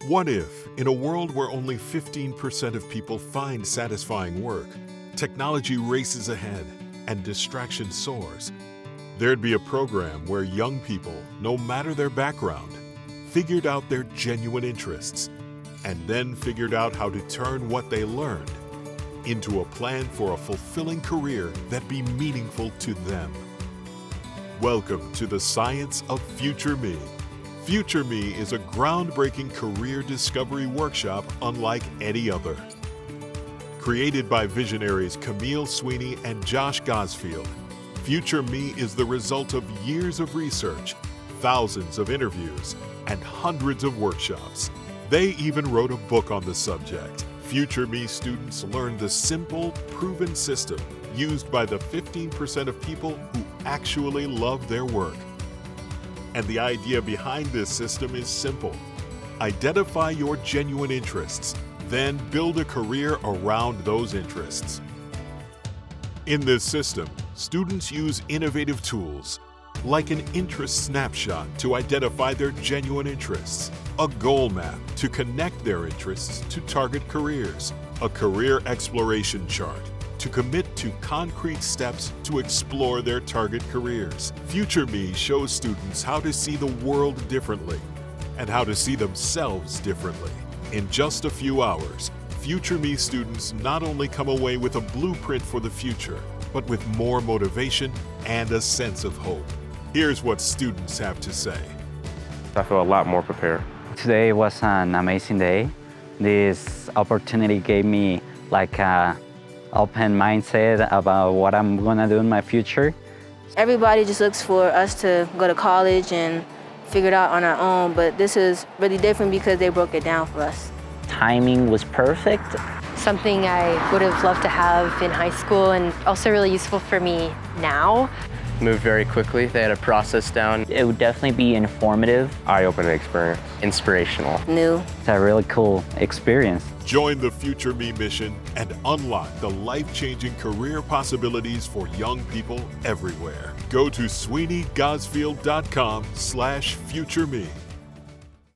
What if, in a world where only 15% of people find satisfying work, technology races ahead and distraction soars? There'd be a program where young people, no matter their background, figured out their genuine interests and then figured out how to turn what they learned into a plan for a fulfilling career that'd be meaningful to them. Welcome to the Science of Future Me. Future Me is a groundbreaking career discovery workshop unlike any other. Created by visionaries Camille, Sweeney, and Gosfield, Future Me is the result of years of research, thousands of interviews, and hundreds of workshops. They even wrote a book on the subject. Future Me students learned the simple, proven system used by the 15% of people who actually love their work. And the idea behind this system is simple. Identify your genuine interests, then build a career around those interests. In this system, students use innovative tools, like an interest snapshot to identify their genuine interests, a goal map to connect their interests to target careers, a career exploration chart to commit to concrete steps to explore their target careers. Future Me shows students how to see the world differently and how to see themselves differently. In just a few hours, Future Me students not only come away with a blueprint for the future, but with more motivation and a sense of hope. Here's what students have to say. I feel a lot more prepared. Today was an amazing day. This opportunity gave me an open mindset about what I'm gonna do in my future. Everybody just looks for us to go to college and figure it out on our own, but this is really different because they broke it down for us. Timing was perfect. Something I would have loved to have in high school and also really useful for me now. Moved very quickly. They had a process down. It would definitely be informative. Eye-opening experience. Inspirational. New. It's a really cool experience. Join the Future Me mission and unlock the life-changing career possibilities for young people everywhere. Go to SweeneyGosfield.com/futureme.